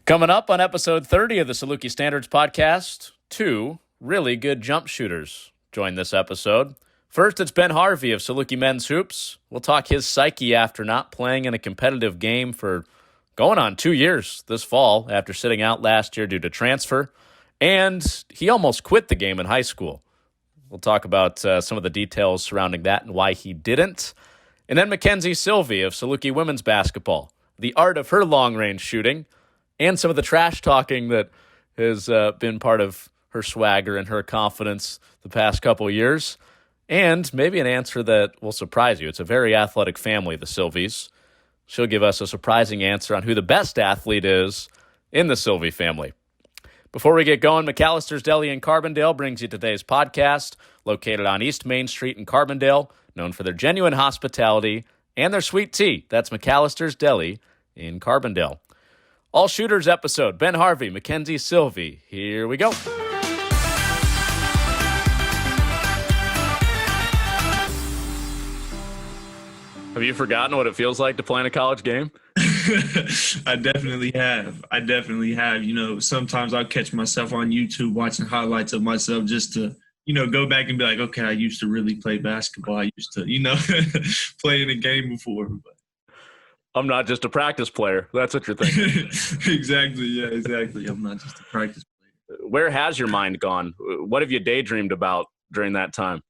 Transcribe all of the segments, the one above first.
Coming up on episode 30 of the Saluki Standards podcast, two really good jump shooters join this episode. First, it's Ben Harvey of Saluki Men's Hoops. We'll talk his psyche after not playing in a competitive game for going on 2 years this fall after sitting out last year due to transfer. And he almost quit the game in high school. We'll talk about some of the details surrounding that and why he didn't. And then Makenzie Silvey of Saluki Women's Basketball, the art of her long-range shooting, and some of the trash talking that has been part of her swagger and her confidence the past couple years. And maybe an answer that will surprise you. It's a very athletic family, the Silveys. She'll give us a surprising answer on who the best athlete is in the Silvey family. Before we get going, McAllister's Deli in Carbondale brings you today's podcast, located on East Main Street in Carbondale, known for their genuine hospitality and their sweet tea. That's McAllister's Deli in Carbondale. All Shooters episode, Ben Harvey, Makenzie Silvey. Here we go. Have you forgotten what it feels like to play in a college game? I definitely have. You know, sometimes I'll catch myself on YouTube watching highlights of myself just to, go back and be like, okay, I used to really play basketball. I used to, play in a game before. But I'm not just a practice player. That's what you're thinking. Exactly. Yeah, exactly. I'm not just a practice player. Where has your mind gone? What have you daydreamed about during that time?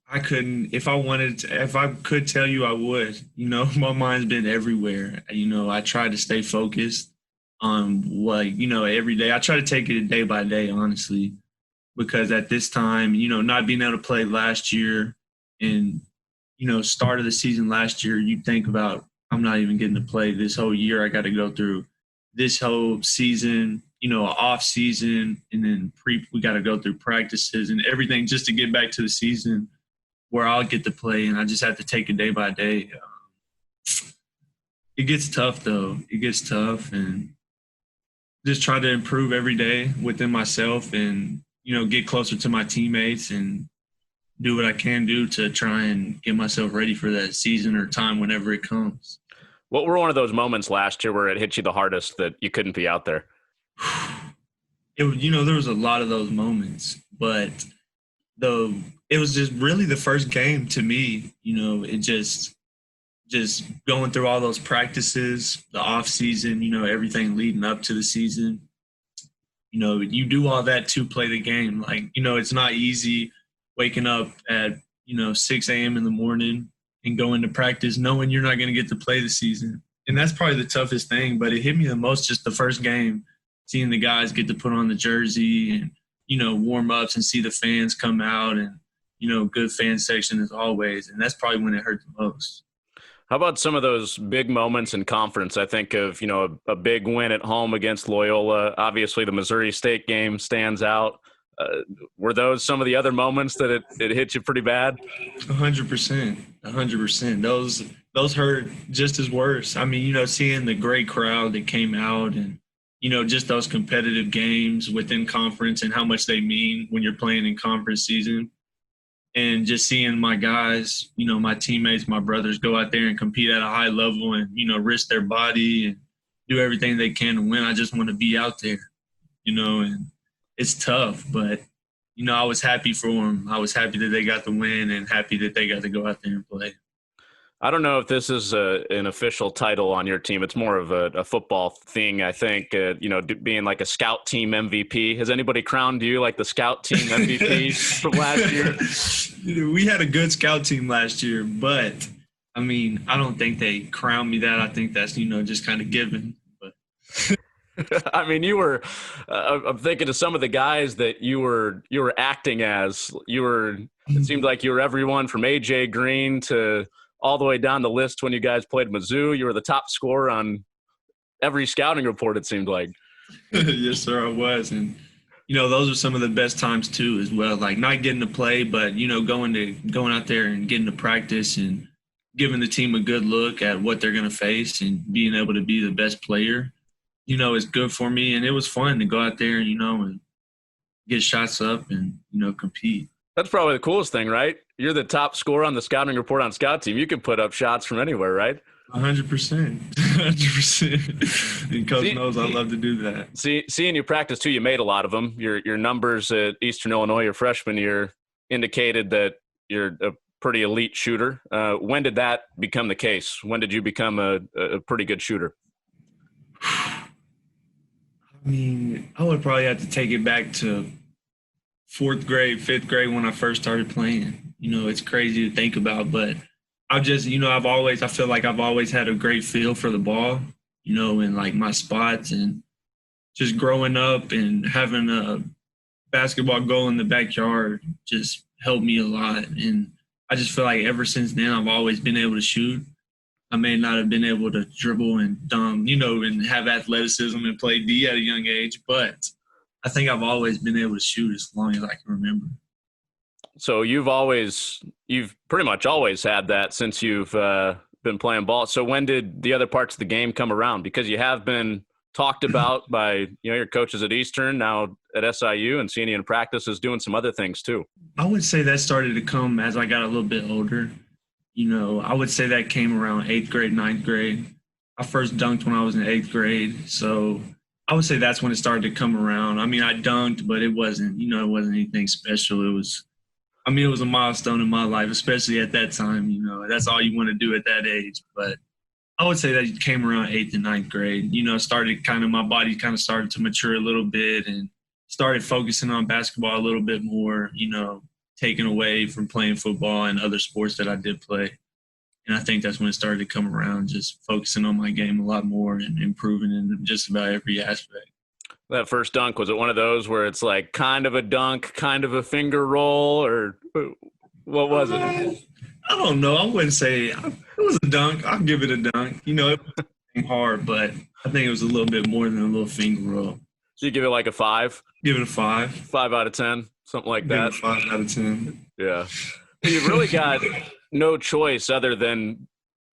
I couldn't, if I could tell you, I would. My mind's been everywhere. I try to stay focused on every day. I try to take it day by day, honestly, because at this time, not being able to play last year and, start of the season last year, you think about, I'm not even getting to play this whole year. I got to go through this whole season, off season, and then we got to go through practices and everything just to get back to the season where I'll get to play, and I just have to take it day by day. It gets tough, though. It gets tough, and just try to improve every day within myself and, get closer to my teammates and do what I can do to try and get myself ready for that season or time whenever it comes. What were one of those moments last year where it hit you the hardest that you couldn't be out there? There was a lot of those moments, but it was just really the first game to me. It just going through all those practices, the off season, everything leading up to the season. You do all that to play the game. It's not easy waking up at 6 a.m. in the morning and going to practice knowing you're not going to get to play the season. And that's probably the toughest thing, but it hit me the most just the first game, seeing the guys get to put on the jersey and warm ups and see the fans come out and, good fan section as always. And that's probably when it hurt the most. How about some of those big moments in conference? I think of, a big win at home against Loyola. Obviously, the Missouri State game stands out. Were those some of the other moments that it hit you pretty bad? 100%. Those hurt just as worse. I mean, seeing the great crowd that came out and, just those competitive games within conference and how much they mean when you're playing in conference season. And just seeing my guys, my teammates, my brothers go out there and compete at a high level and, risk their body and do everything they can to win. I just want to be out there, and it's tough, but, I was happy for them. I was happy that they got the win and happy that they got to go out there and play. I don't know if this is an official title on your team. It's more of a football thing, I think, being like a scout team MVP. Has anybody crowned you like the scout team MVP from last year? We had a good scout team last year, but, I don't think they crowned me that. I think that's, just kind of given. But you were I'm thinking of some of the guys that you were acting as. It seemed like you were everyone from A.J. Green to – all the way down the list when you guys played Mizzou. You were the top scorer on every scouting report, it seemed like. Yes, sir, I was. And, those are some of the best times, too, as well. Like, not getting to play, but, going out there and getting to practice and giving the team a good look at what they're going to face and being able to be the best player, is good for me. And it was fun to go out there, and get shots up and, compete. That's probably the coolest thing, right? You're the top scorer on the scouting report on Scout Team. You can put up shots from anywhere, right? 100%. 100%. And Coach knows I love to do that. Seeing you practice too, you made a lot of them. Your numbers at Eastern Illinois your freshman year indicated that you're a pretty elite shooter. When did that become the case? When did you become a pretty good shooter? I mean, I would probably have to take it back to fourth grade, fifth grade when I first started playing. It's crazy to think about, but I just, I feel like I've always had a great feel for the ball, and like my spots, and just growing up and having a basketball goal in the backyard just helped me a lot. And I just feel like ever since then, I've always been able to shoot. I may not have been able to dribble and dunk, and have athleticism and play D at a young age, but I think I've always been able to shoot as long as I can remember. So you've pretty much always had that since you've been playing ball. So when did the other parts of the game come around? Because you have been talked about by your coaches at Eastern, now at SIU, and seeing you in practice is doing some other things too. I would say that started to come as I got a little bit older. I would say that came around 8th grade, 9th grade. I first dunked when I was in 8th grade. So I would say that's when it started to come around. I mean, I dunked, but it wasn't anything special. It was a milestone in my life, especially at that time. That's all you want to do at that age. But I would say that it came around 8th and 9th grade. My body kind of started to mature a little bit and started focusing on basketball a little bit more, taken away from playing football and other sports that I did play. And I think that's when it started to come around, just focusing on my game a lot more and improving in just about every aspect. That first dunk, was it one of those where it's like kind of a dunk, kind of a finger roll, or what was it? I don't know. I wouldn't say it was a dunk. I'll give it a dunk. It was hard, but I think it was a little bit more than a little finger roll. So you give it like a 5? Give it a 5. 5 out of 10, something like that. Give it a 5 out of 10. Yeah. You've really got no choice other than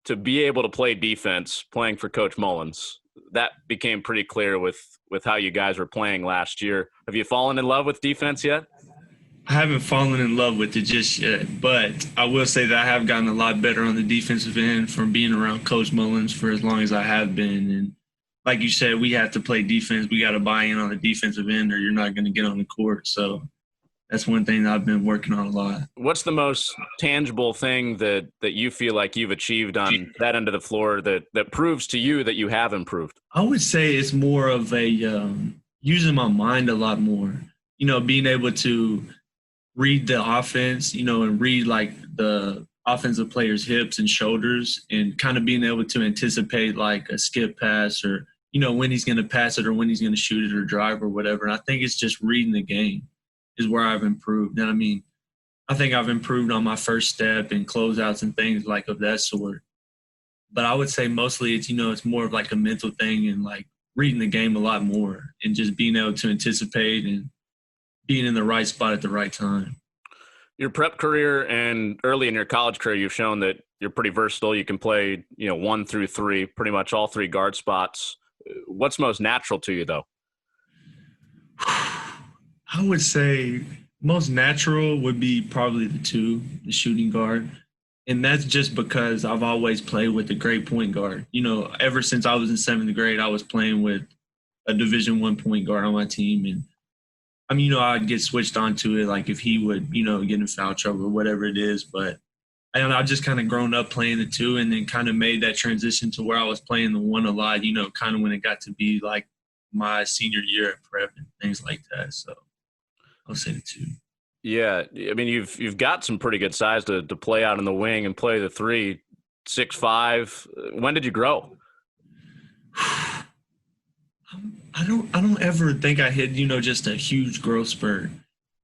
to be able to play defense playing for Coach Mullins. That became pretty clear with how you guys were playing last year. Have you fallen in love with defense yet? I haven't fallen in love with it just yet, but I will say that I have gotten a lot better on the defensive end from being around Coach Mullins for as long as I have been. And like you said, we have to play defense. We got to buy in on the defensive end or you're not going to get on the court. So that's one thing that I've been working on a lot. What's the most tangible thing that you feel like you've achieved on that end of the floor that proves to you that you have improved? I would say it's more of a using my mind a lot more, being able to read the offense, and read like the offensive player's hips and shoulders and kind of being able to anticipate like a skip pass or, when he's going to pass it or when he's going to shoot it or drive or whatever. And I think it's just reading the game is where I've improved. And I think I've improved on my first step and closeouts and things like of that sort. But I would say mostly it's, it's more of like a mental thing and like reading the game a lot more and just being able to anticipate and being in the right spot at the right time. Your prep career and early in your college career, you've shown that you're pretty versatile. You can play, 1 through 3, pretty much all 3 guard spots. What's most natural to you, though? I would say most natural would be probably the 2, the shooting guard. And that's just because I've always played with a great point guard. Ever since I was in 7th grade, I was playing with a Division I point guard on my team. And I'd get switched onto it, like if he would, get in foul trouble or whatever it is. But I just kind of grown up playing the 2 and then kind of made that transition to where I was playing the 1 a lot, kind of when it got to be like my senior year at prep and things like that. So I'll say the 2. Yeah. You've got some pretty good size to play out in the wing and play the 3, 6'5". When did you grow? I don't ever think I hit, just a huge growth spurt.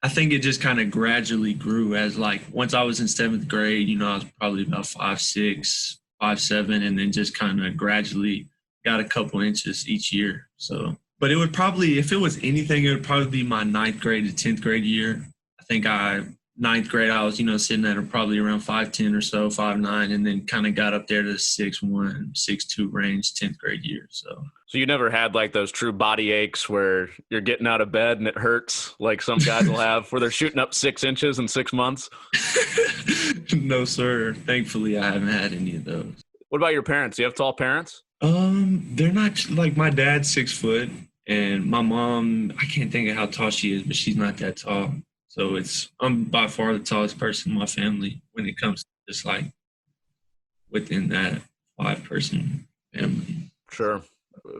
I think it just kind of gradually grew as like once I was in 7th grade, I was probably about 5'6", 5'7", and then just kind of gradually got a couple inches each year. So, but it would probably, if it was anything, it would probably be my 9th grade to 10th grade year. I think 9th grade, I was, sitting at probably around 5'10" or so, 5'9", and then kind of got up there to the 6'1", 6'2" range 10th grade year. So you never had like those true body aches where you're getting out of bed and it hurts like some guys will have where they're shooting up 6 inches in 6 months? No, sir. Thankfully, I haven't had any of those. What about your parents? Do you have tall parents? They're not like my dad's 6 foot, and my mom, I can't think of how tall she is, but she's not that tall. So I'm by far the tallest person in my family when it comes to just like within that 5-person family. Sure.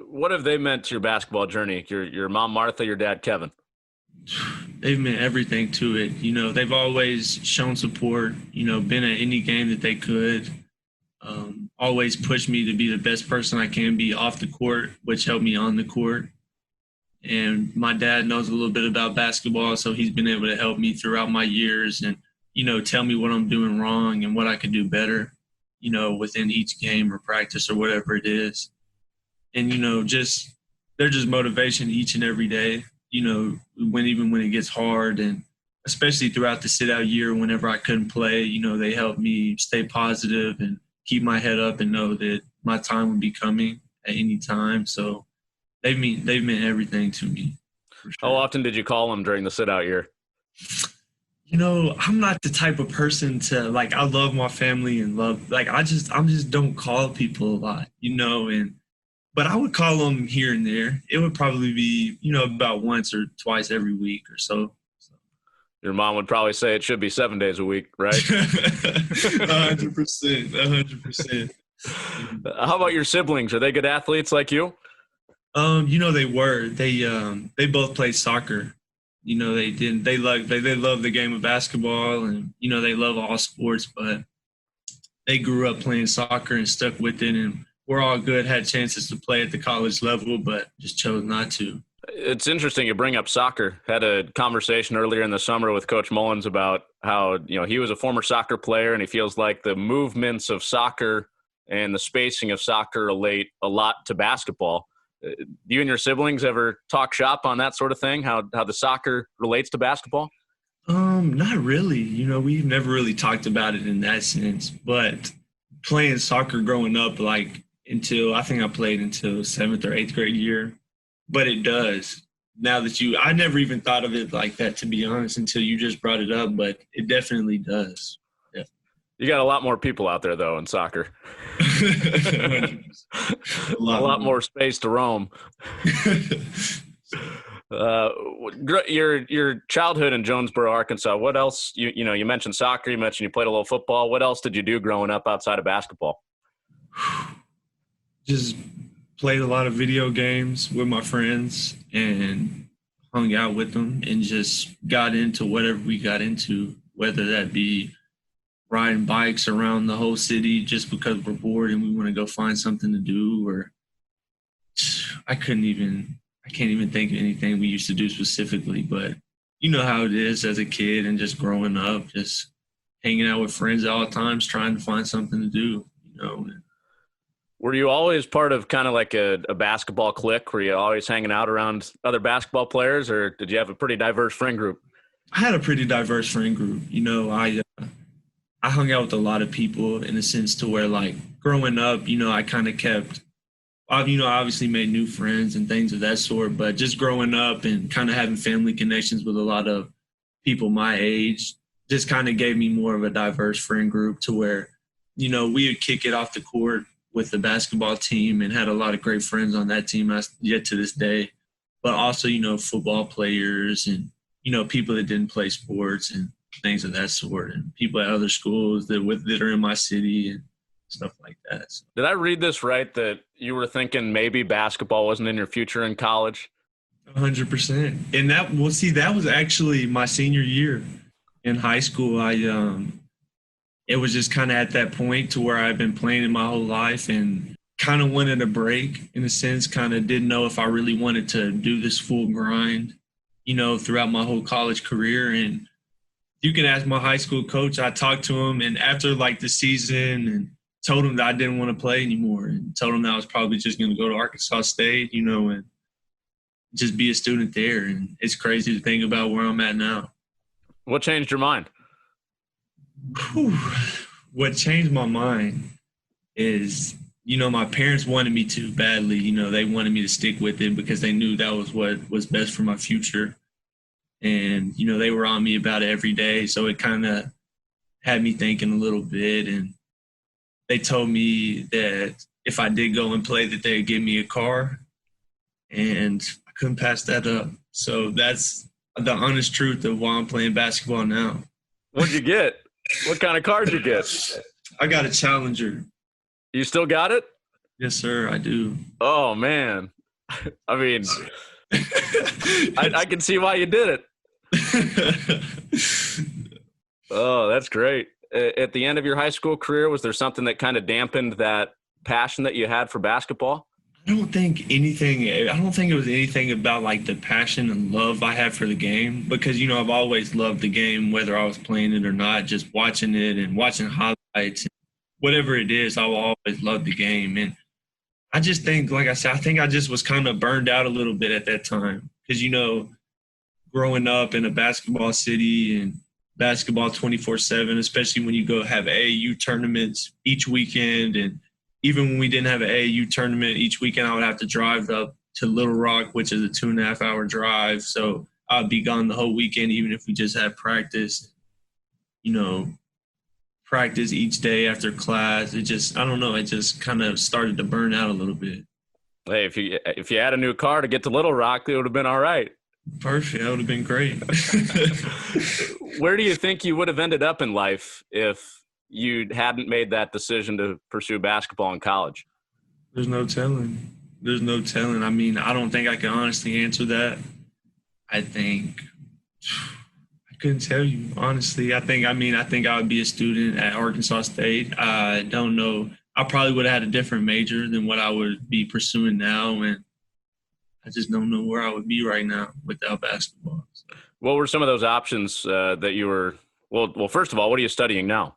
What have they meant to your basketball journey? Your mom, Martha, your dad, Kevin? They've meant everything to it. They've always shown support, been at any game that they could. Always pushed me to be the best person I can be off the court, which helped me on the court. And my dad knows a little bit about basketball, so he's been able to help me throughout my years and, tell me what I'm doing wrong and what I could do better, within each game or practice or whatever it is. And, they're just motivation each and every day, even when it gets hard, and especially throughout the sit out year, whenever I couldn't play, they helped me stay positive and keep my head up and know that my time would be coming at any time. So they've meant everything to me. For sure. How often did you call them during the sit out year? I'm not the type of person to I love my family and I just don't call people a lot, but I would call them here and there. It would probably be, about once or twice every week or so. Your mom would probably say it should be 7 days a week, right? 100%. How about your siblings? Are they good athletes like you? They were. They both played soccer. They didn't. They love the game of basketball, and they love all sports. But they grew up playing soccer and stuck with it, and we're all good. Had chances to play at the college level, but just chose not to. It's interesting you bring up soccer. Had a conversation earlier in the summer with Coach Mullins about how, he was a former soccer player, and he feels like the movements of soccer and the spacing of soccer relate a lot to basketball. Do you and your siblings ever talk shop on that sort of thing, how the soccer relates to basketball? Not really. We've never really talked about it in that sense, but playing soccer growing up, I think I played until 7th or 8th grade year. But it does. Now that I never even thought of it like that, to be honest, until you just brought it up, but it definitely does. Yeah. You got a lot more people out there, though, in soccer. a lot more space to roam. Your childhood in Jonesboro, Arkansas, what else? You mentioned soccer. You mentioned you played a little football. What else did you do growing up outside of basketball? Just played a lot of video games with my friends and hung out with them and just got into whatever we got into, whether that be riding bikes around the whole city just because we're bored and we want to go find something to do, or I can't even think of anything we used to do specifically, but you know how it is as a kid and just growing up, just hanging out with friends at all times, trying to find something to do, Were you always part of kind of like a basketball clique? Were you always hanging out around other basketball players, or did you have a pretty diverse friend group? I had a pretty diverse friend group. I hung out with a lot of people in a sense to where, growing up, I kind of kept, obviously made new friends and things of that sort. But just growing up and kind of having family connections with a lot of people my age just kind of gave me more of a diverse friend group to where, we would kick it off the court with the basketball team and had a lot of great friends on that team yet to this day, but also, football players and, people that didn't play sports and things of that sort, and people at other schools that are in my city and stuff like that. So. Did I read this right, that you were thinking maybe basketball wasn't in your future in college? 100%. And that was actually my senior year in high school. It was just kind of at that point to where I've been playing it my whole life and kind of wanted a break in a sense, kind of didn't know if I really wanted to do this full grind, throughout my whole college career. And you can ask my high school coach. I talked to him, and after the season, and told him that I didn't want to play anymore, and told him that I was probably just going to go to Arkansas State, and just be a student there. And it's crazy to think about where I'm at now. What changed your mind? What changed my mind is, my parents wanted me to badly. They wanted me to stick with it because they knew that was what was best for my future. And, they were on me about it every day. So it kind of had me thinking a little bit. And they told me that if I did go and play, that they'd give me a car, and I couldn't pass that up. So that's the honest truth of why I'm playing basketball now. What'd you get? What kind of car did you get? I got a Challenger. You still got it? Yes, sir, I do. Oh, man. I mean, I can see why you did it. Oh, that's great. At the end of your high school career, was there something that kind of dampened that passion that you had for basketball? I don't think it was anything about like the passion and love I have for the game, because, I've always loved the game, whether I was playing it or not, just watching it and watching highlights, whatever it is, I will always love the game. And I just think, like I said, I think I just was kind of burned out a little bit at that time because, growing up in a basketball city and basketball 24/7, especially when you go have AAU tournaments each weekend. And even when we didn't have an AAU tournament each weekend, I would have to drive up to Little Rock, which is a 2.5-hour drive. So I'd be gone the whole weekend, even if we just had practice, practice each day after class. It just kind of started to burn out a little bit. Hey, if you had a new car to get to Little Rock, it would have been all right. Perfect. That would have been great. Where do you think you would have ended up in life if you hadn't made that decision to pursue basketball in college? There's no telling. I mean, I don't think I can honestly answer that. I couldn't tell you, honestly. I think I would be a student at Arkansas State. I don't know. I probably would have had a different major than what I would be pursuing now. And I just don't know where I would be right now without basketball. So. What were some of those options that you were – well, first of all, what are you studying now?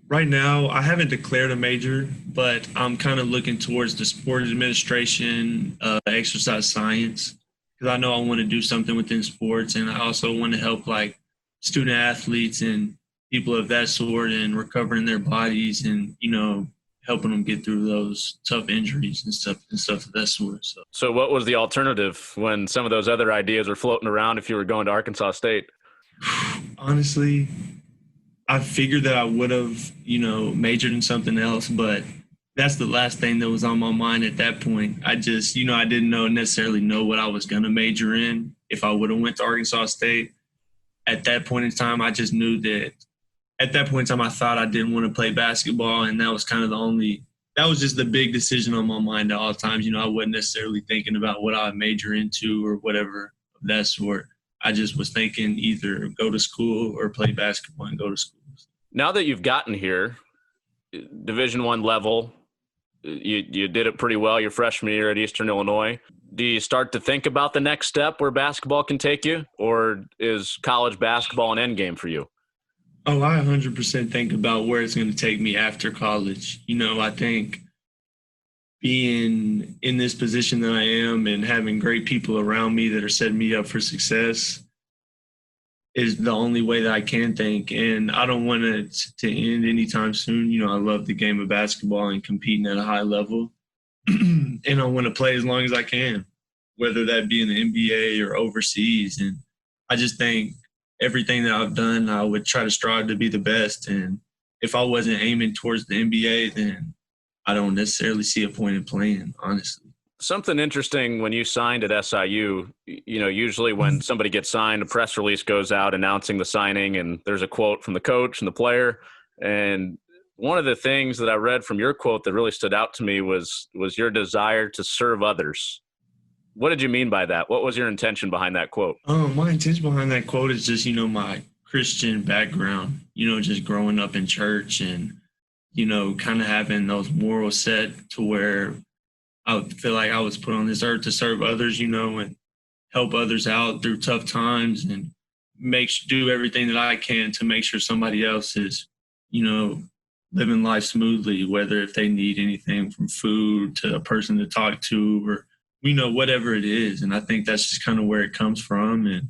Right now, I haven't declared a major, but I'm kind of looking towards the sport administration, exercise science, because I know I want to do something within sports, and I also want to help like student athletes and people of that sort and recovering their bodies and, helping them get through those tough injuries and stuff of that sort. So what was the alternative when some of those other ideas were floating around if you were going to Arkansas State? Honestly, I figured that I would have, majored in something else, but that's the last thing that was on my mind at that point. I just, I didn't necessarily know what I was going to major in if I would have went to Arkansas State. At that point in time, I just knew that at that point in time, I thought I didn't want to play basketball, and that was kind of that was just the big decision on my mind at all times. I wasn't necessarily thinking about what I would major into or whatever of that sort. I just was thinking either go to school or play basketball and go to school. Now that you've gotten here, Division I level, you did it pretty well your freshman year at Eastern Illinois. Do you start to think about the next step where basketball can take you, or is college basketball an endgame for you? Oh, I 100% think about where it's going to take me after college. I think being in this position that I am and having great people around me that are setting me up for success is the only way that I can think. And I don't want it to end anytime soon. I love the game of basketball and competing at a high level. And I want to play as long as I can, whether that be in the NBA or overseas. And I just think everything that I've done, I would try to strive to be the best. And if I wasn't aiming towards the NBA, then I don't necessarily see a point in playing, honestly. Something interesting when you signed at SIU, usually when somebody gets signed, a press release goes out announcing the signing, and there's a quote from the coach and the player. And one of the things that I read from your quote that really stood out to me was your desire to serve others. What did you mean by that? What was your intention behind that quote? My intention behind that quote is just, my Christian background, just growing up in church and, kind of having those morals set to where I would feel like I was put on this earth to serve others, and help others out through tough times and do everything that I can to make sure somebody else is, living life smoothly, whether if they need anything from food to a person to talk to or, whatever it is. And I think that's just kind of where it comes from. And,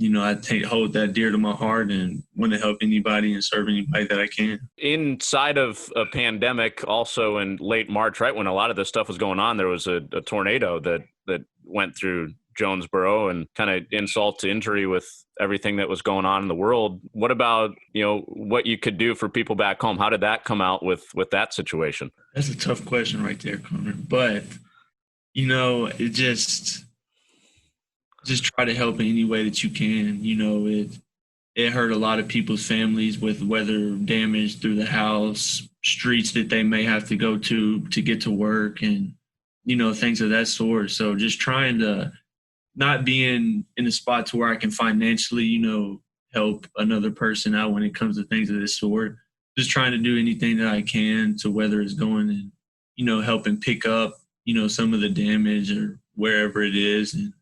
I hold that dear to my heart and want to help anybody and serve anybody that I can. Inside of a pandemic, also in late March, right when a lot of this stuff was going on, there was a tornado that went through Jonesboro and kind of insult to injury with everything that was going on in the world. What about, what you could do for people back home? How did that come out with that situation? That's a tough question right there, Connor. But, it just try to help in any way that you can. It hurt a lot of people's families with weather damage through the house, streets that they may have to go to get to work, and things of that sort. So just trying to not be in a spot to where I can financially help another person out when it comes to things of this sort. Just trying to do anything that I can to whether it's going and helping pick up some of the damage or wherever it is, and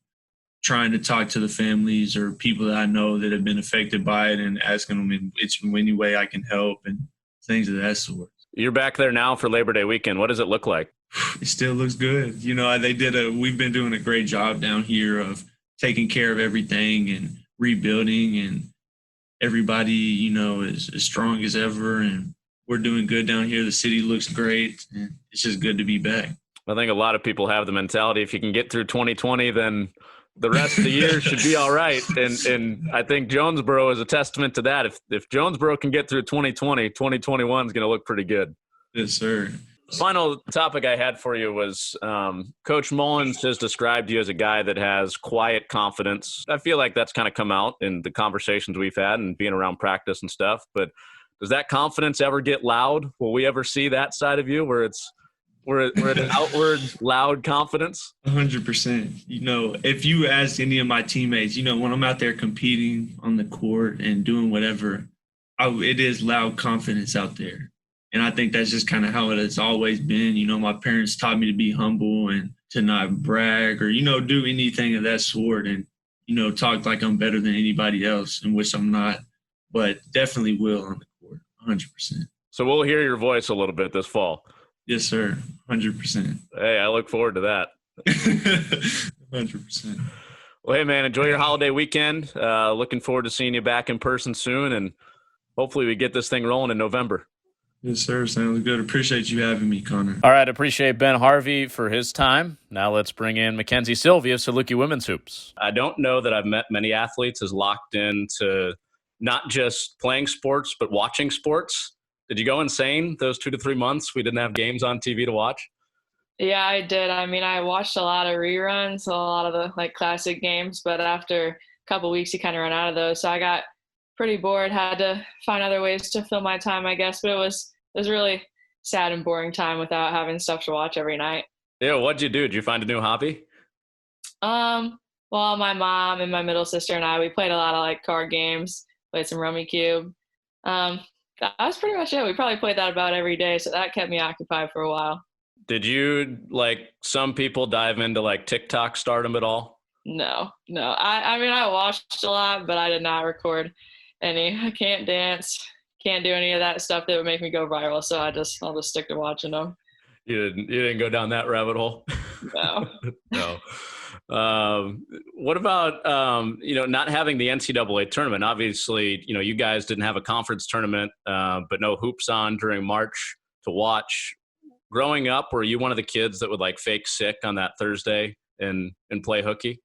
trying to talk to the families or people that I know that have been affected by it and asking them in any way I can help and things of that sort. You're back there now for Labor Day weekend. What does it look like? It still looks good. We've been doing a great job down here of taking care of everything and rebuilding, and everybody, is as strong as ever, and we're doing good down here. The city looks great, and it's just good to be back. I think a lot of people have the mentality, if you can get through 2020, then the rest of the year should be all right. And I think Jonesboro is a testament to that. If Jonesboro can get through 2020, 2021 is going to look pretty good. Yes, sir. Final topic I had for you was Coach Mullins has described you as a guy that has quiet confidence. I feel like that's kind of come out in the conversations we've had and being around practice and stuff. But does that confidence ever get loud? Will we ever see that side of you where it's an outward loud confidence? 100%. If you ask any of my teammates, when I'm out there competing on the court and doing whatever, it is loud confidence out there. And I think that's just kind of how it has always been. My parents taught me to be humble and to not brag or, do anything of that sort and, talk like I'm better than anybody else, in which I'm not, but definitely will on the court, 100%. So we'll hear your voice a little bit this fall. Yes, sir. 100%. Hey, I look forward to that. 100%. Well, hey, man, enjoy your holiday weekend. Looking forward to seeing you back in person soon, and hopefully we get this thing rolling in November. Yes, sir. Sounds good. Appreciate you having me, Connor. All right. Appreciate Ben Harvey for his time. Now let's bring in Makenzie Silvey of Saluki Women's Hoops. I don't know that I've met many athletes as locked into not just playing sports, but watching sports. Did you go insane those 2 to 3 months we didn't have games on TV to watch? Yeah, I did. I mean, I watched a lot of reruns, a lot of the classic games, but after a couple weeks, you kind of run out of those. So I got pretty bored, had to find other ways to fill my time, I guess. But it was really sad and boring time without having stuff to watch every night. Yeah, what'd you do? Did you find a new hobby? Well, my mom and my middle sister and I, we played a lot of card games, played some Rummy Cube. That was pretty much it. We probably played that about every day, so that kept me occupied for a while. Did you, like some people, dive into TikTok stardom at all? No. I mean, I watched a lot, but I did not record any. I can't dance, can't do any of that stuff that would make me go viral, so I'll just stick to watching them. You didn't go down that rabbit hole? No. No. What about, not having the NCAA tournament? Obviously, you guys didn't have a conference tournament, but no hoops on during March to watch. Growing up, were you one of the kids that would fake sick on that Thursday and play hooky?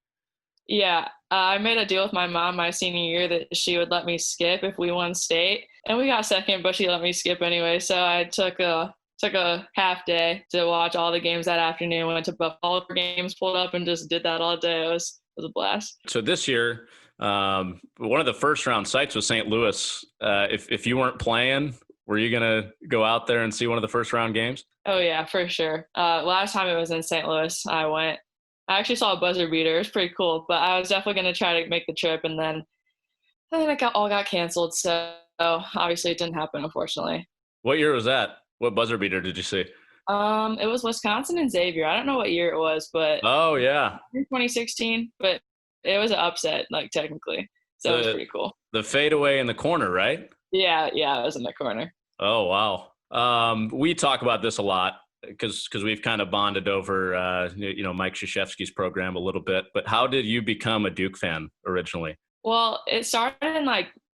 Yeah. I made a deal with my mom my senior year that she would let me skip if we won state, and we got second, but she let me skip anyway. So I took a half day to watch all the games that afternoon. Went to all the games, pulled up, and just did that all day. It was a blast. So this year, one of the first round sites was St. Louis. If you weren't playing, were you gonna go out there and see one of the first round games? Oh yeah, for sure. Last time it was in St. Louis, I actually saw a buzzer beater. It was pretty cool, but I was definitely gonna try to make the trip, and then it got canceled. So obviously it didn't happen, unfortunately. What year was that? What buzzer beater did you see? It was Wisconsin and Xavier. I don't know what year it was, but oh yeah, 2016. But it was an upset, technically. So it was pretty cool. The fadeaway in the corner, right? Yeah, it was in the corner. Oh wow. We talk about this a lot because we've kind of bonded over Mike Krzyzewski's program a little bit. But how did you become a Duke fan originally? Well, it started in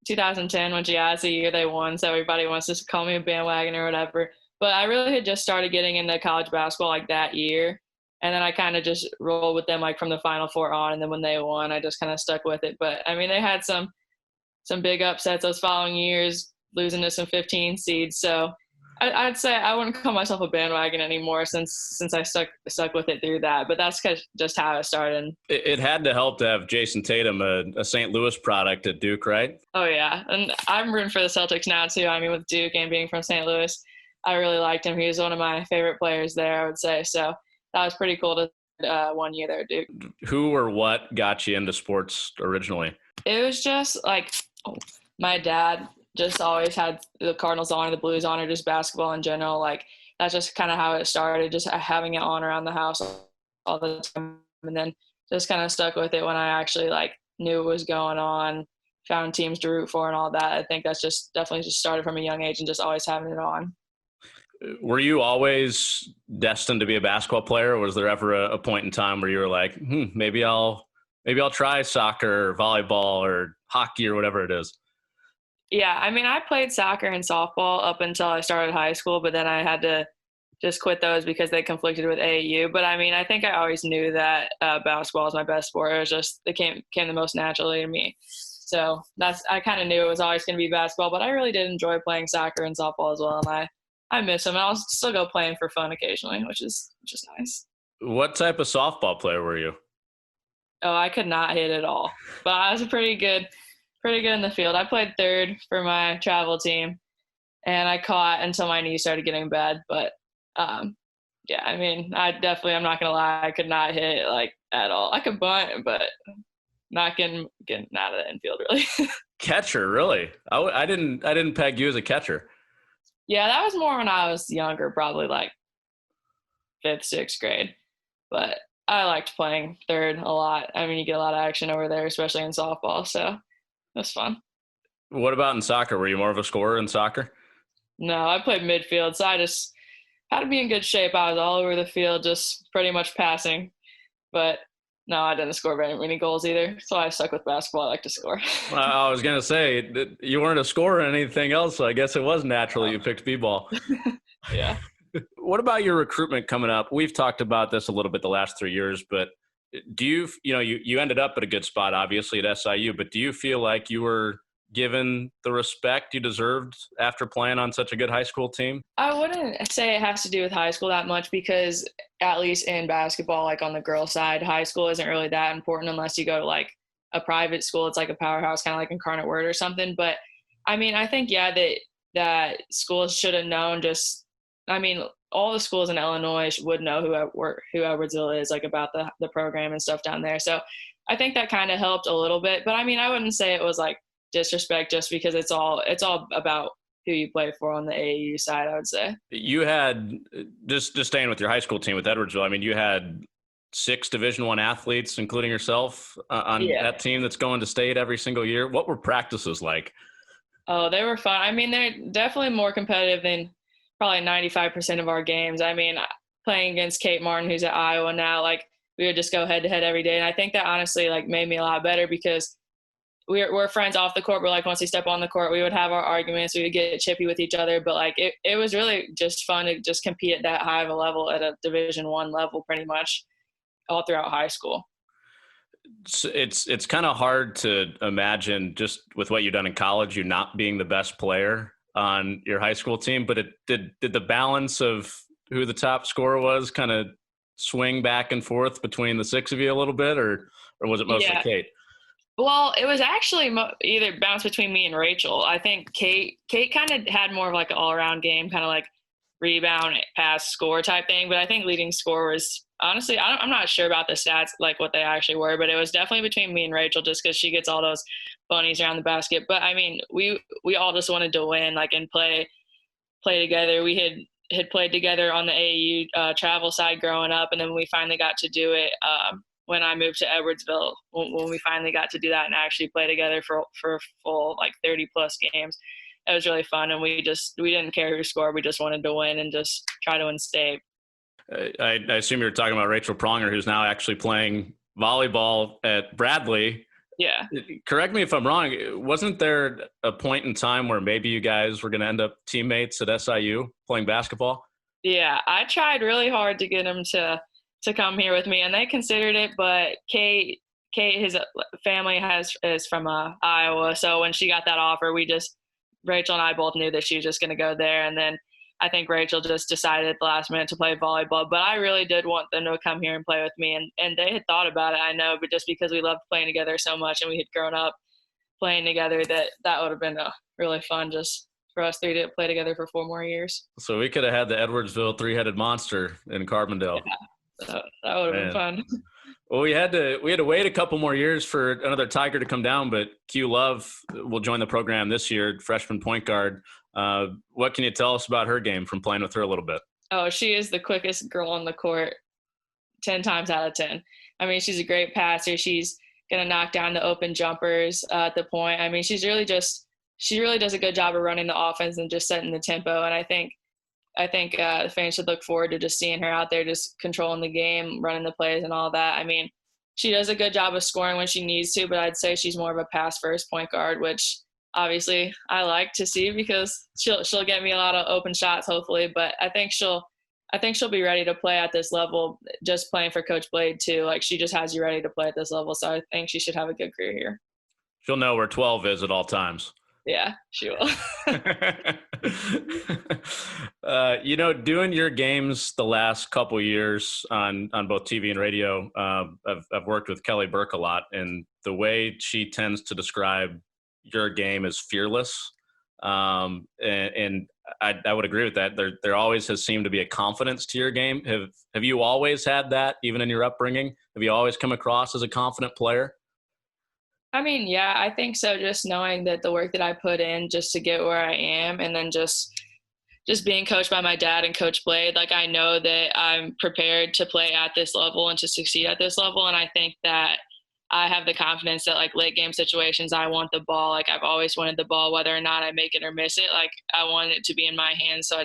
2010 when Jazz, the year they won, so everybody wants to call me a bandwagon or whatever. But I really had just started getting into college basketball that year. And then I kind of just rolled with them like from the Final Four on. And then when they won, I just kind of stuck with it. But I mean, they had some big upsets those following years, losing to some 15 seeds. So I'd say I wouldn't call myself a bandwagon anymore since I stuck with it through that. But that's just how it started. It had to help to have Jason Tatum, a St. Louis product at Duke, right? Oh, yeah. And I'm rooting for the Celtics now, too. I mean, with Duke and being from St. Louis, I really liked him. He was one of my favorite players there, I would say. So that was pretty cool to 1 year there at Duke. Who or what got you into sports originally? It was just like my dad just always had the Cardinals on or the Blues on or just basketball in general. Like that's just kind of how it started, just having it on around the house all the time. And then just kind of stuck with it when I actually like knew what was going on, found teams to root for and all that. I think that's just definitely just started from a young age and just always having it on. Were you always destined to be a basketball player, or was there ever a point in time where you were like, maybe I'll try soccer or volleyball or hockey or whatever it is? Yeah, I mean, I played soccer and softball up until I started high school, but then I had to just quit those because they conflicted with AAU. But I mean, I think I always knew that basketball was my best sport. It was just it came the most naturally to me. So I kind of knew it was always going to be basketball, but I really did enjoy playing soccer and softball as well, and I miss them. And I'll still go playing for fun occasionally, which is nice. What type of softball player were you? Oh, I could not hit at all, but I was pretty good in the field. I played third for my travel team, and I caught until my knee started getting bad. But yeah, I mean, I'm not gonna lie, I could not hit like at all. I could bunt, but not getting out of the infield really. Catcher, really? I didn't peg you as a catcher. Yeah, that was more when I was younger, probably like 5th, 6th grade. But I liked playing third a lot. I mean, you get a lot of action over there, especially in softball. So it was fun. What about in soccer? Were you more of a scorer in soccer? No, I played midfield, so I just had to be in good shape. I was all over the field, just pretty much passing. But no, I didn't score very many goals either, so I stuck with basketball. I like to score. I was going to say, you weren't a scorer in anything else, so I guess it was natural you picked b-ball. Yeah. What about your recruitment coming up? We've talked about this a little bit the last 3 years, but do you ended up at a good spot, obviously, at SIU, but do you feel like you were given the respect you deserved after playing on such a good high school team? I wouldn't say it has to do with high school that much because at least in basketball, like on the girls' side, high school isn't really that important unless you go to like a private school. It's like a powerhouse, kind of like Incarnate Word or something. But I mean, I think, yeah, that schools should have known all the schools in Illinois would know who Edwardsville is, like about the program and stuff down there. So I think that kind of helped a little bit. But I mean, I wouldn't say it was like disrespect just because it's all about who you play for on the AAU side, I would say. You had, just staying with your high school team with Edwardsville, I mean, you had 6 Division I athletes, including yourself, on that team that's going to state every single year. What were practices like? Oh, they were fun. I mean, they're definitely more competitive than probably 95% of our games. I mean, playing against Kate Martin, who's at Iowa now, like we would just go head to head every day. And I think that honestly like made me a lot better because we're friends off the court, but like once we step on the court, we would have our arguments, we would get chippy with each other. But like it was really just fun to just compete at that high of a level, at a Division I level, pretty much all throughout high school. It's kind of hard to imagine, just with what you've done in college, you not being the best player on your high school team. But did the balance of who the top scorer was kind of swing back and forth between the 6 of you a little bit, or was it mostly Kate? Well, it was actually either bounce between me and Rachel. I think Kate kind of had more of like an all-around game, kind of like rebound, pass, score type thing. But I think leading score was, honestly, I'm not sure about the stats, like what they actually were, but it was definitely between me and Rachel just because she gets all those bunnies around the basket. But, I mean, we all just wanted to win, like, and play together. We had played together on the AAU travel side growing up, and then we finally got to do it when I moved to Edwardsville, when we finally got to do that and actually play together for a full like 30-plus games. It was really fun, and we didn't care who scored. We just wanted to win and just try to win state. I assume you're talking about Rachel Pronger, who's now actually playing volleyball at Bradley. Yeah. Correct me if I'm wrong. Wasn't there a point in time where maybe you guys were going to end up teammates at SIU playing basketball? Yeah, I tried really hard to get him to to come here with me, and they considered it, but Kate, his family is from Iowa, so when she got that offer, Rachel and I both knew that she was just going to go there, and then I think Rachel just decided at the last minute to play volleyball. But I really did want them to come here and play with me, and they had thought about it, I know, but just because we loved playing together so much and we had grown up playing together, that would have been really fun just for us three to play together for 4 more years. So we could have had the Edwardsville three-headed monster in Carbondale. Yeah, so that would have been fun. Well, we had to wait a couple more years for another Tiger to come down, but Q Love will join the program this year, freshman point guard. What can you tell us about her game from playing with her a little bit? Oh, she is the quickest girl on the court 10 times out of 10. I mean, she's a great passer. She's going to knock down the open jumpers at the point. I mean, she really does a good job of running the offense and just setting the tempo. And I think the fans should look forward to just seeing her out there, just controlling the game, running the plays and all that. I mean, she does a good job of scoring when she needs to, but I'd say she's more of a pass-first point guard, which obviously I like to see because she'll get me a lot of open shots, hopefully. But I think she'll be ready to play at this level, just playing for Coach Blade too. Like, she just has you ready to play at this level. So I think she should have a good career here. She'll know where 12 is at all times. Yeah, she will. Doing your games the last couple years on both TV and radio, I've worked with Kelly Burke a lot, and the way she tends to describe your game is fearless. And I would agree with that. There always has seemed to be a confidence to your game. Have you always had that, even in your upbringing? Have you always come across as a confident player? I mean, yeah, I think so. Just knowing that the work that I put in just to get where I am, and then just being coached by my dad and Coach Blade, like, I know that I'm prepared to play at this level and to succeed at this level. And I think that I have the confidence that, like, late game situations, I want the ball. Like, I've always wanted the ball, whether or not I make it or miss it. Like, I want it to be in my hands. So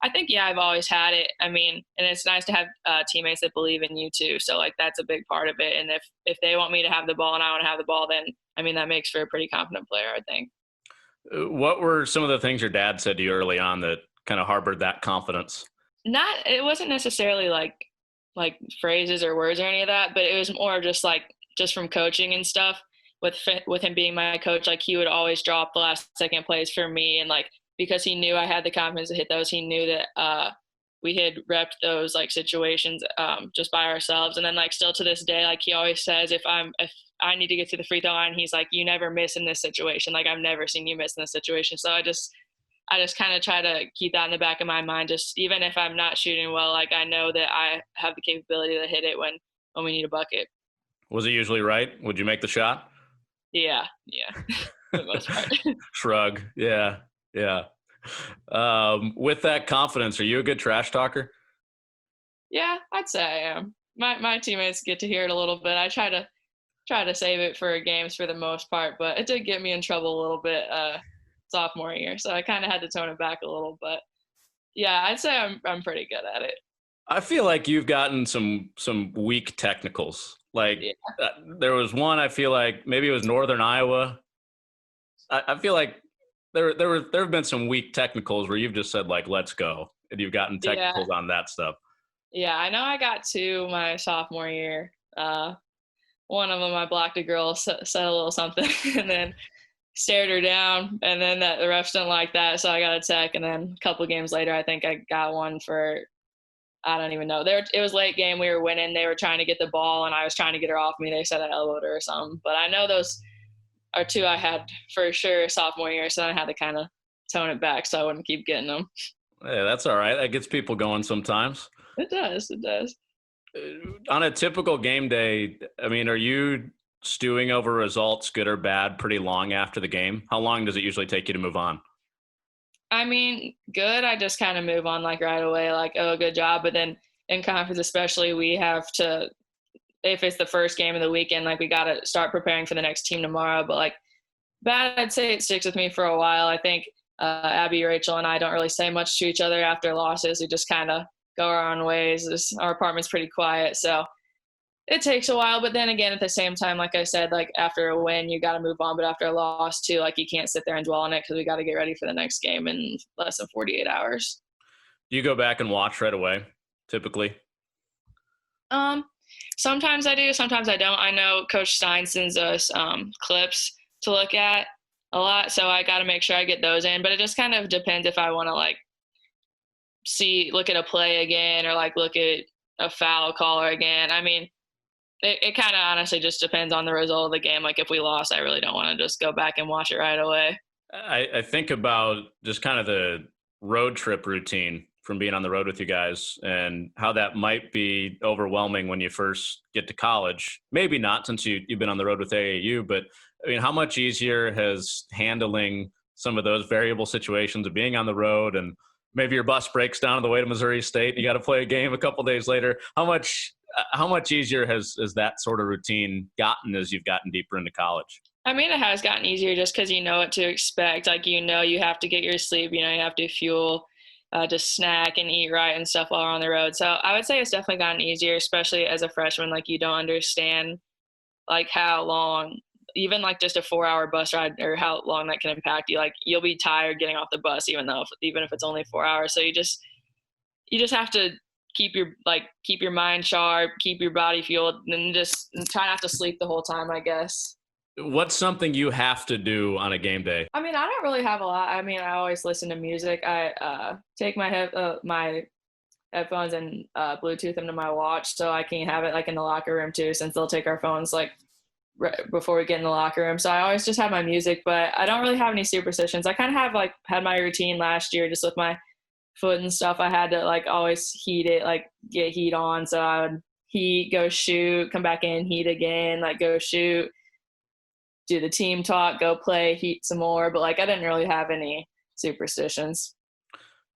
I think, yeah, I've always had it. I mean, and it's nice to have teammates that believe in you too. So, like, that's a big part of it. And if they want me to have the ball and I want to have the ball, then, I mean, that makes for a pretty confident player, I think. What were some of the things your dad said to you early on that kind of harbored that confidence? It wasn't necessarily like phrases or words or any of that, but it was more just from coaching and stuff with him being my coach. Like, he would always drop the last second plays for me, and, like, because he knew I had the confidence to hit those, he knew that we had repped those, like, situations just by ourselves. And then, like, still to this day, like, he always says if I need to get to the free throw line, he's like, you never miss in this situation. Like, I've never seen you miss in this situation. So I just kind of try to keep that in the back of my mind. Just even if I'm not shooting well, like, I know that I have the capability to hit it when we need a bucket. Was it usually right? Would you make the shot? Yeah, for the most part. Shrug. Yeah. With that confidence, are you a good trash talker? Yeah, I'd say I am. My teammates get to hear it a little bit. I try to save it for games for the most part, but it did get me in trouble a little bit sophomore year, so I kind of had to tone it back a little. But yeah, I'd say I'm pretty good at it. I feel like you've gotten some weak technicals. Like, there was one, I feel like maybe it was Northern Iowa. I feel like there have been some weak technicals where you've just said, like, let's go, and you've gotten technicals on that stuff. Yeah, I know I got 2 my sophomore year. One of them, I blocked a girl, said a little something, and then stared her down, and then the refs didn't like that, so I got a tech. And then a couple games later, I think I got one for, I don't even know. It was late game. We were winning. They were trying to get the ball, and I was trying to get her off me. They said I elbowed her or something. But I know those are 2 I had for sure sophomore year, so I had to kind of tone it back so I wouldn't keep getting them. Yeah, that's all right. That gets people going sometimes. It does. On a typical game day, I mean, are you stewing over results, good or bad, pretty long after the game? How long does it usually take you to move on? I mean, good. I just kind of move on, like, right away, like, oh, good job. But then in conference especially, we have to, if it's the first game of the weekend, like, we got to start preparing for the next team tomorrow. But, like, bad, I'd say it sticks with me for a while. I think Abby, Rachel, and I don't really say much to each other after losses. We just kind of go our own ways. Our apartment's pretty quiet, so it takes a while. But then again, at the same time, like I said, like, after a win, you got to move on. But after a loss too, like, you can't sit there and dwell on it because we got to get ready for the next game in less than 48 hours. You go back and watch right away, typically? Sometimes I do, sometimes I don't. I know Coach Stein sends us clips to look at a lot, so I got to make sure I get those in. But it just kind of depends if I want to like look at a play again or like look at a foul caller again. I mean, it kind of honestly just depends on the result of the game. Like if we lost, I really don't want to just go back and watch it right away. I think about just kind of the road trip routine from being on the road with you guys and how that might be overwhelming when you first get to college. Maybe not, since you've been on the road with AAU, but I mean, how much easier has handling some of those variable situations of being on the road, and maybe your bus breaks down on the way to Missouri State and you got to play a game a couple days later? How much easier has that sort of routine gotten as you've gotten deeper into college? I mean, it has gotten easier just because you know what to expect. Like, you know, you have to get your sleep, you know, you have to fuel, just snack and eat right and stuff while we're on the road. So I would say it's definitely gotten easier, especially as a freshman. Like, you don't understand like how long, even like just a 4-hour bus ride, or how long that can impact you. Like, you'll be tired getting off the bus, even if it's only 4 hours. So you just have to keep your mind sharp, keep your body fueled, and just try not to sleep the whole time, I guess. What's something you have to do on a game day? I mean, I don't really have a lot. I mean, I always listen to music. I take my headphones and Bluetooth them to my watch, so I can have it like in the locker room too, since they'll take our phones like right before we get in the locker room. So I always just have my music, but I don't really have any superstitions. I kind of have had my routine last year just with my foot and stuff. I had to like always heat it, like get heat on. So I would heat, go shoot, come back in, heat again, like go shoot, do the team talk, go play, heat some more. But like I didn't really have any superstitions.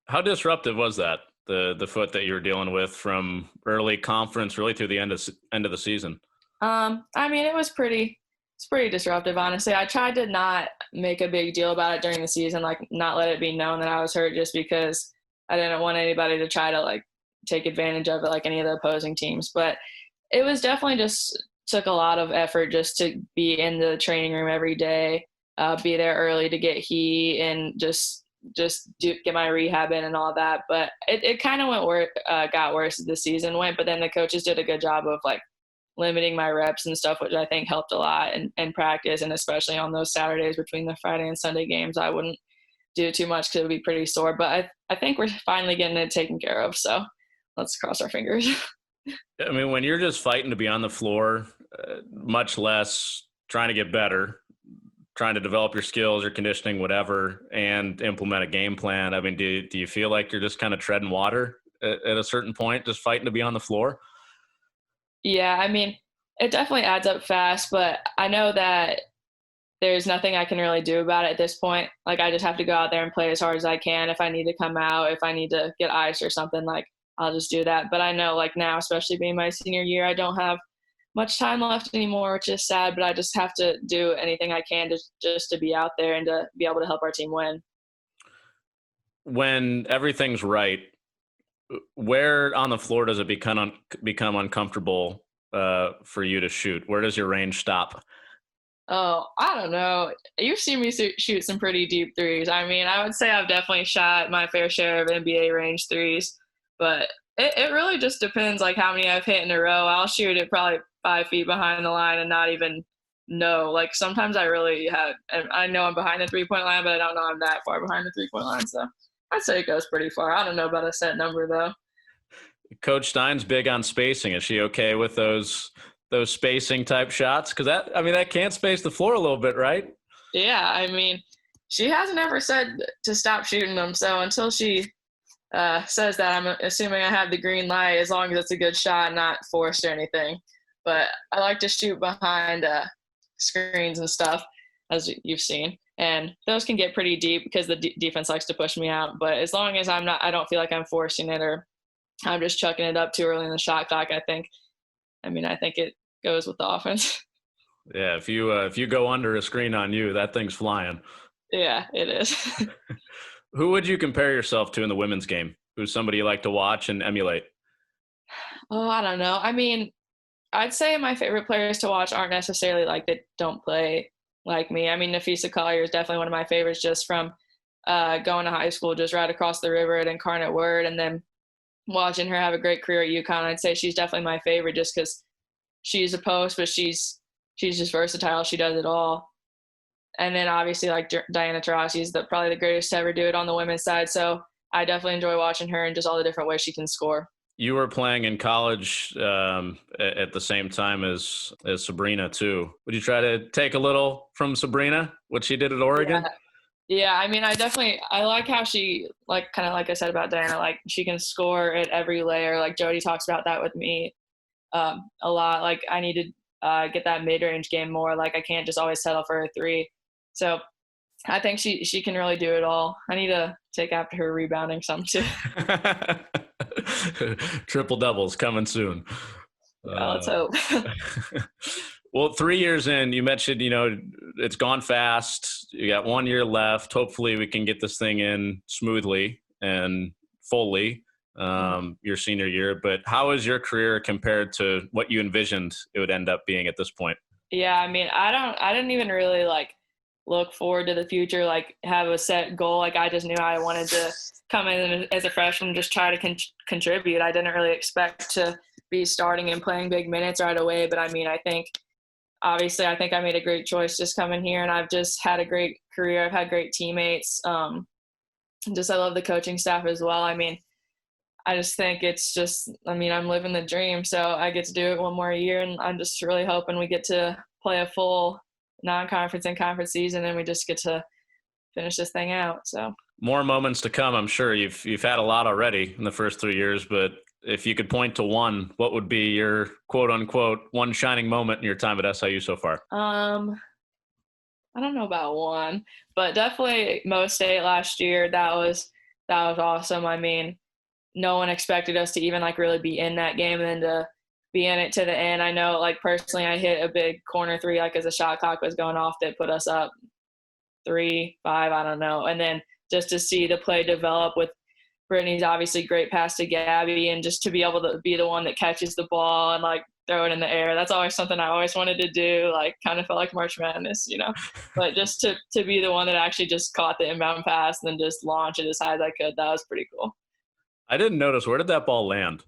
How disruptive was that? The foot that you were dealing with from early conference really through the end of the season? I mean, it's pretty disruptive, honestly. I tried to not make a big deal about it during the season, like not let it be known that I was hurt, just because I didn't want anybody to try to like take advantage of it, like any of the opposing teams. But it was definitely just took a lot of effort just to be in the training room every day, be there early to get heat and just get my rehab in and all that. But it kind of got worse as the season went. But then the coaches did a good job of like limiting my reps and stuff, which I think helped a lot in practice. And especially on those Saturdays between the Friday and Sunday games, I wouldn't do too much because it would be pretty sore. But I think we're finally getting it taken care of. So let's cross our fingers. I mean, when you're just fighting to be on the floor, much less trying to get better, trying to develop your skills, your conditioning, whatever, and implement a game plan. I mean, do you feel like you're just kind of treading water at a certain point, just fighting to be on the floor? Yeah, I mean, it definitely adds up fast, but I know that there's nothing I can really do about it at this point. Like, I just have to go out there and play as hard as I can. If I need to come out, if I need to get ice or something, like, I'll just do that. But I know, like, now, especially being my senior year, I don't have much time left anymore, which is sad, but I just have to do anything I can just to be out there and to be able to help our team win. When everything's right, where on the floor does it become uncomfortable for you to shoot? Where does your range stop? Oh, I don't know. You've seen me shoot some pretty deep threes. I mean, I would say I've definitely shot my fair share of NBA range threes, but it really just depends, like, how many I've hit in a row. I'll shoot it probably 5 feet behind the line and not even know. Like, sometimes I really I know I'm behind the three-point line, but I don't know I'm that far behind the three-point line. So I'd say it goes pretty far. I don't know about a set number, though. Coach Stein's big on spacing. Is she okay with those spacing type shots? Because that can't space the floor a little bit, right? Yeah, I mean, she hasn't ever said to stop shooting them. So until she says that, I'm assuming I have the green light, as long as it's a good shot, not forced or anything. But I like to shoot behind screens and stuff, as you've seen. And those can get pretty deep because the defense likes to push me out. But as long as I don't feel like I'm forcing it or I'm just chucking it up too early in the shot clock, I think it goes with the offense. Yeah, if you go under a screen on you, that thing's flying. Yeah, it is. Who would you compare yourself to in the women's game? Who's somebody you like to watch and emulate? Oh, I don't know. I mean, I'd say my favorite players to watch aren't necessarily like that don't play like me. I mean, Nafisa Collier is definitely one of my favorites just from going to high school just right across the river at Incarnate Word. And then watching her have a great career at UConn. I'd say she's definitely my favorite just because she's a post, but she's just versatile. She does it all. And then obviously like Diana Taurasi is probably the greatest to ever do it on the women's side. So I definitely enjoy watching her and just all the different ways she can score. You were playing in college at the same time as Sabrina too. Would you try to take a little from Sabrina, what she did at Oregon? Yeah. I mean, I like how she, like, kind of like I said about Diana, like she can score at every layer. Like Jody talks about that with me a lot. Like I need to get that mid-range game more. Like I can't just always settle for a three. So I think she can really do it all. I need to take after her rebounding some too. Triple doubles coming soon. Yeah, let's hope. Well, 3 years in, you mentioned, it's gone fast. You got 1 year left. Hopefully we can get this thing in smoothly and fully your senior year. But how is your career compared to what you envisioned it would end up being at this point? Yeah, I mean, I didn't even really like look forward to the future, like have a set goal. Like I just knew I wanted to come in as a freshman, just try to contribute. I didn't really expect to be starting and playing big minutes right away. But I mean, I think I made a great choice just coming here, and I've just had a great career. I've had great teammates. I love the coaching staff as well. I mean, I just think I'm living the dream. So I get to do it one more year, and I'm just really hoping we get to play a full non-conference and conference season, and we just get to finish this thing out. So more moments to come, I'm sure. You've had a lot already in the first 3 years, but if you could point to one, what would be your quote unquote one shining moment in your time at SIU so far? I don't know about one, but definitely Mo State last year. That was awesome. I mean, no one expected us to even like really be in that game, and then to be in it to the end. I know, like personally, I hit a big corner three, like as the shot clock was going off, that put us up 3-5, I don't know. And then just to see the play develop with Brittany's obviously great pass to Gabby, and just to be able to be the one that catches the ball and like throw it in the air. That's always something I always wanted to do. Like kind of felt like March Madness, but just to be the one that actually just caught the inbound pass and then just launch it as high as I could. That was pretty cool. I didn't notice. Where did that ball land?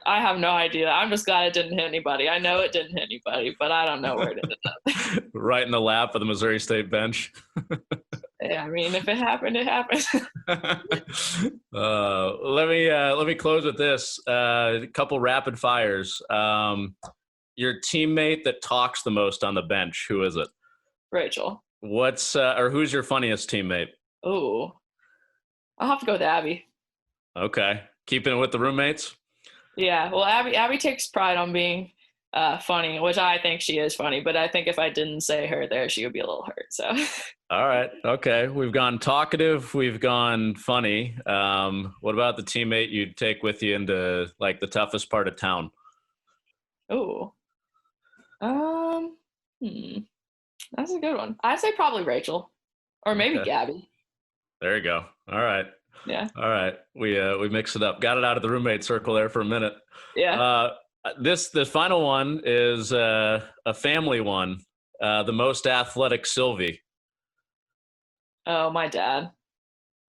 I have no idea. I'm just glad it didn't hit anybody. I know it didn't hit anybody, but I don't know where it ended up. Right in the lap of the Missouri State bench. Yeah, I mean, if it happened, it happened. Let me close with this. A couple rapid fires. Your teammate that talks the most on the bench, who is it? Rachel. Who's your funniest teammate? Oh, I'll have to go with Abby. Okay, keeping it with the roommates. Yeah, well, Abby takes pride on being funny, which I think she is funny. But I think if I didn't say her there, she would be a little hurt. So. All right. Okay. We've gone talkative. We've gone funny. What about the teammate you'd take with you into like the toughest part of town? Oh. That's a good one. I'd say probably Rachel, or maybe Gabby. There you go. All right. Yeah. All right. We mixed it up. Got it out of the roommate circle there for a minute. Yeah. This final one is a family one. The most athletic Silvey. Oh, my dad.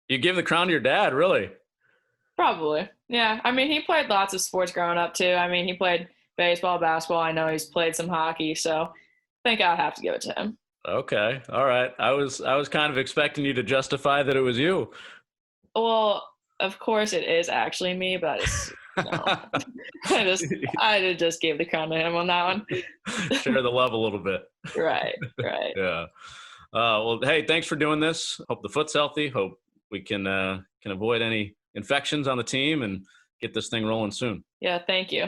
You give the crown to your dad, really? Probably. Yeah. I mean, he played lots of sports growing up too. I mean, he played baseball, basketball. I know he's played some hockey, so I think I'd have to give it to him. Okay. All right. I was kind of expecting you to justify that it was you. Well, of course it is actually me, but I just gave the crown to him on that one. Share the love a little bit. Right. Yeah. Well, hey, thanks for doing this. Hope the foot's healthy. Hope we can avoid any infections on the team and get this thing rolling soon. Yeah, thank you.